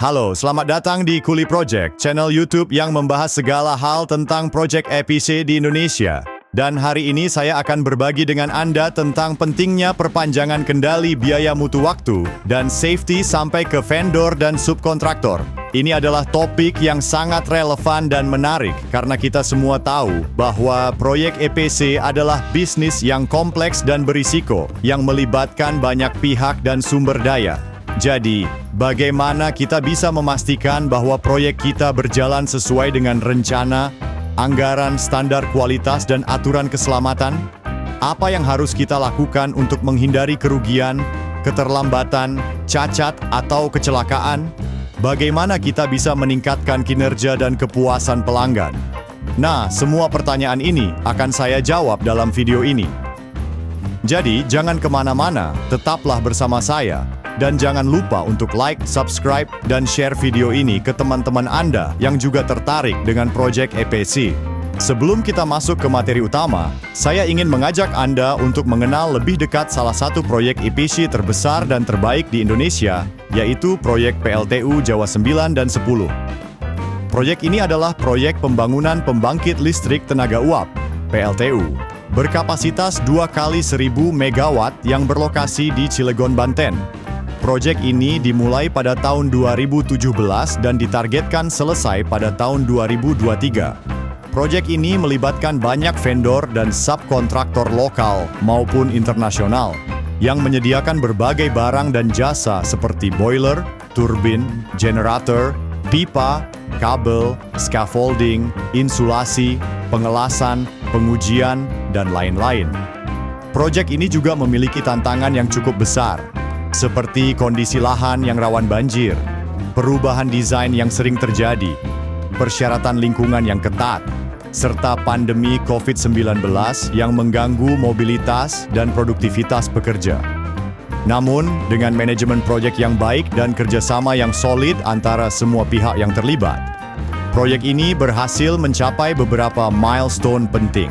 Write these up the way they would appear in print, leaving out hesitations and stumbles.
Halo, selamat datang di Kuli Project, channel YouTube yang membahas segala hal tentang proyek EPC di Indonesia. Dan hari ini saya akan berbagi dengan Anda tentang pentingnya perpanjangan kendali biaya mutu waktu dan safety sampai ke vendor dan subkontraktor. Ini adalah topik yang sangat relevan dan menarik karena kita semua tahu bahwa proyek EPC adalah bisnis yang kompleks dan berisiko yang melibatkan banyak pihak dan sumber daya. Jadi, bagaimana kita bisa memastikan bahwa proyek kita berjalan sesuai dengan rencana, anggaran, standar kualitas, dan aturan keselamatan? Apa yang harus kita lakukan untuk menghindari kerugian, keterlambatan, cacat, atau kecelakaan? Bagaimana kita bisa meningkatkan kinerja dan kepuasan pelanggan? Nah, semua pertanyaan ini akan saya jawab dalam video ini. Jadi, jangan kemana-mana, tetaplah bersama saya. Dan jangan lupa untuk like, subscribe, dan share video ini ke teman-teman Anda yang juga tertarik dengan proyek EPC. Sebelum kita masuk ke materi utama, saya ingin mengajak Anda untuk mengenal lebih dekat salah satu proyek EPC terbesar dan terbaik di Indonesia, yaitu proyek PLTU Jawa 9 dan 10. Proyek ini adalah proyek pembangunan pembangkit listrik tenaga uap, PLTU, berkapasitas 2 kali 1000 MW yang berlokasi di Cilegon, Banten. Proyek ini dimulai pada tahun 2017 dan ditargetkan selesai pada tahun 2023. Proyek ini melibatkan banyak vendor dan subkontraktor lokal maupun internasional yang menyediakan berbagai barang dan jasa seperti boiler, turbin, generator, pipa, kabel, scaffolding, insulasi, pengelasan, pengujian, dan lain-lain. Proyek ini juga memiliki tantangan yang cukup besar, seperti kondisi lahan yang rawan banjir, perubahan desain yang sering terjadi, persyaratan lingkungan yang ketat, serta pandemi COVID-19 yang mengganggu mobilitas dan produktivitas pekerja. Namun, dengan manajemen proyek yang baik dan kerjasama yang solid antara semua pihak yang terlibat, proyek ini berhasil mencapai beberapa milestone penting,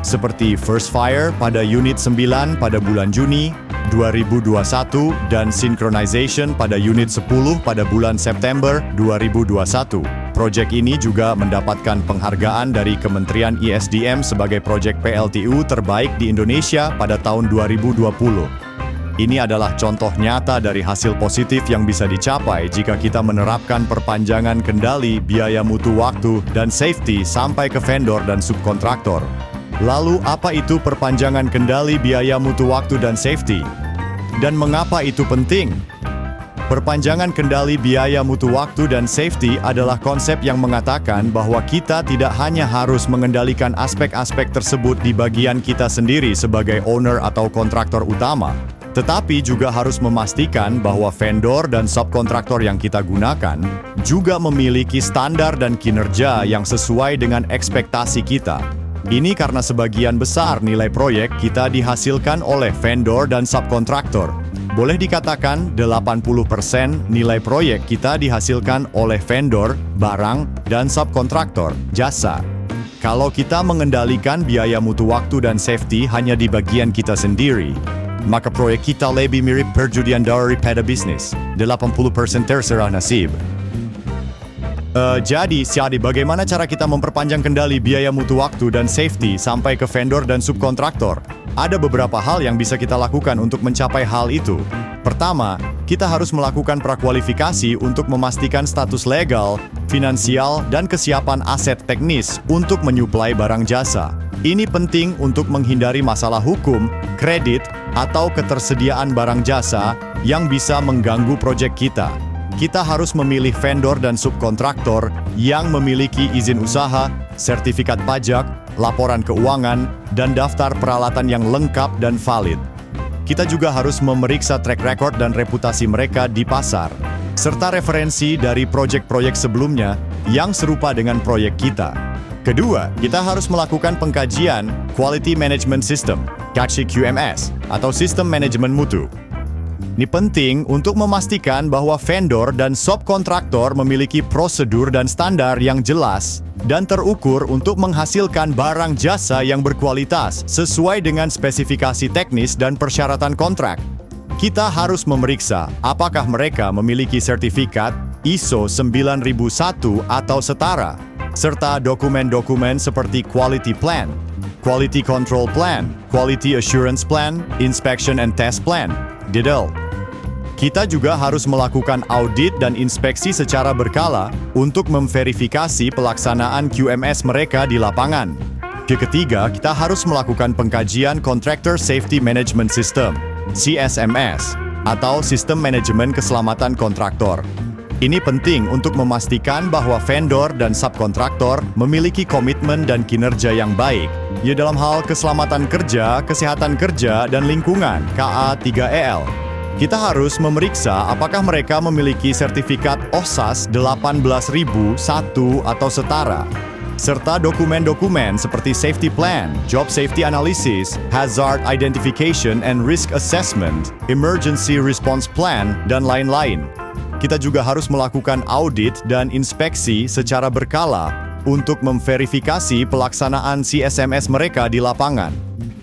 seperti first fire pada unit 9 pada bulan Juni 2021 dan synchronization pada unit 10 pada bulan September 2021. Proyek ini juga mendapatkan penghargaan dari Kementerian ISDM sebagai proyek PLTU terbaik di Indonesia pada tahun 2020. Ini adalah contoh nyata dari hasil positif yang bisa dicapai jika kita menerapkan perpanjangan kendali biaya mutu waktu dan safety sampai ke vendor dan subkontraktor. Lalu, apa itu perpanjangan kendali biaya mutu waktu dan safety? Dan mengapa itu penting? Perpanjangan kendali biaya mutu waktu dan safety adalah konsep yang mengatakan bahwa kita tidak hanya harus mengendalikan aspek-aspek tersebut di bagian kita sendiri sebagai owner atau kontraktor utama, tetapi juga harus memastikan bahwa vendor dan subkontraktor yang kita gunakan juga memiliki standar dan kinerja yang sesuai dengan ekspektasi kita. Ini karena sebagian besar nilai proyek kita dihasilkan oleh vendor dan subkontraktor. Boleh dikatakan 80% nilai proyek kita dihasilkan oleh vendor, barang, dan subkontraktor, jasa. Kalau kita mengendalikan biaya mutu waktu dan safety hanya di bagian kita sendiri, maka proyek kita lebih mirip perjudian daripada bisnis. 80% terserah nasib. Jadi, bagaimana cara kita memperpanjang kendali biaya mutu waktu dan safety sampai ke vendor dan subkontraktor? Ada beberapa hal yang bisa kita lakukan untuk mencapai hal itu. Pertama, kita harus melakukan prakualifikasi untuk memastikan status legal, finansial, dan kesiapan aset teknis untuk menyuplai barang jasa. Ini penting untuk menghindari masalah hukum, kredit, atau ketersediaan barang jasa yang bisa mengganggu proyek kita. Kita harus memilih vendor dan subkontraktor yang memiliki izin usaha, sertifikat pajak, laporan keuangan, dan daftar peralatan yang lengkap dan valid. Kita juga harus memeriksa track record dan reputasi mereka di pasar, serta referensi dari proyek-proyek sebelumnya yang serupa dengan proyek kita. Kedua, kita harus melakukan pengkajian Quality Management System, QMS, atau Sistem Manajemen Mutu. Ini penting untuk memastikan bahwa vendor dan subkontraktor memiliki prosedur dan standar yang jelas dan terukur untuk menghasilkan barang jasa yang berkualitas sesuai dengan spesifikasi teknis dan persyaratan kontrak. Kita harus memeriksa apakah mereka memiliki sertifikat, ISO 9001 atau setara, serta dokumen-dokumen seperti Quality Plan, Quality Control Plan, Quality Assurance Plan, Inspection and Test Plan, DIDL. Kita juga harus melakukan audit dan inspeksi secara berkala untuk memverifikasi pelaksanaan QMS mereka di lapangan. Ketiga, kita harus melakukan pengkajian Contractor Safety Management System, CSMS, atau Sistem Manajemen Keselamatan Kontraktor. Ini penting untuk memastikan bahwa vendor dan subkontraktor memiliki komitmen dan kinerja yang baik, dalam hal keselamatan kerja, kesehatan kerja, dan lingkungan KA3EL. Kita harus memeriksa apakah mereka memiliki sertifikat OHSAS 18001 atau setara, serta dokumen-dokumen seperti Safety Plan, Job Safety Analysis, Hazard Identification and Risk Assessment, Emergency Response Plan, dan lain-lain. Kita juga harus melakukan audit dan inspeksi secara berkala untuk memverifikasi pelaksanaan CSMS mereka di lapangan.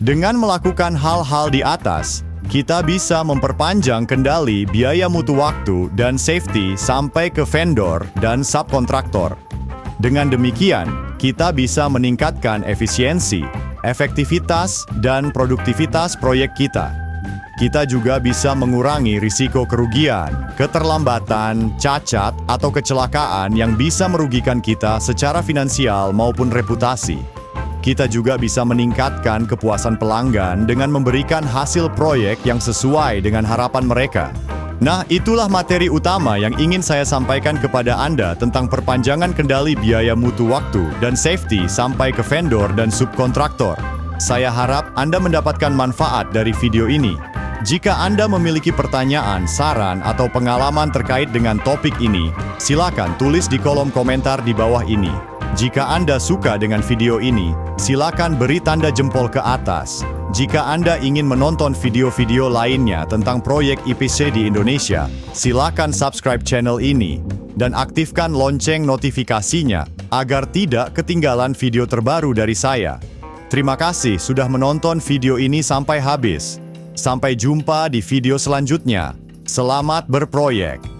Dengan melakukan hal-hal di atas, kita bisa memperpanjang kendali biaya mutu waktu dan safety sampai ke vendor dan subkontraktor. Dengan demikian, kita bisa meningkatkan efisiensi, efektivitas, dan produktivitas proyek kita. Kita juga bisa mengurangi risiko kerugian, keterlambatan, cacat, atau kecelakaan yang bisa merugikan kita secara finansial maupun reputasi. Kita juga bisa meningkatkan kepuasan pelanggan dengan memberikan hasil proyek yang sesuai dengan harapan mereka. Nah, itulah materi utama yang ingin saya sampaikan kepada Anda tentang perpanjangan kendali biaya mutu waktu dan safety sampai ke vendor dan subkontraktor. Saya harap Anda mendapatkan manfaat dari video ini. Jika Anda memiliki pertanyaan, saran, atau pengalaman terkait dengan topik ini, silakan tulis di kolom komentar di bawah ini. Jika Anda suka dengan video ini, silakan beri tanda jempol ke atas. Jika Anda ingin menonton video-video lainnya tentang proyek IPC di Indonesia, silakan subscribe channel ini dan aktifkan lonceng notifikasinya agar tidak ketinggalan video terbaru dari saya. Terima kasih sudah menonton video ini sampai habis. Sampai jumpa di video selanjutnya. Selamat berproyek.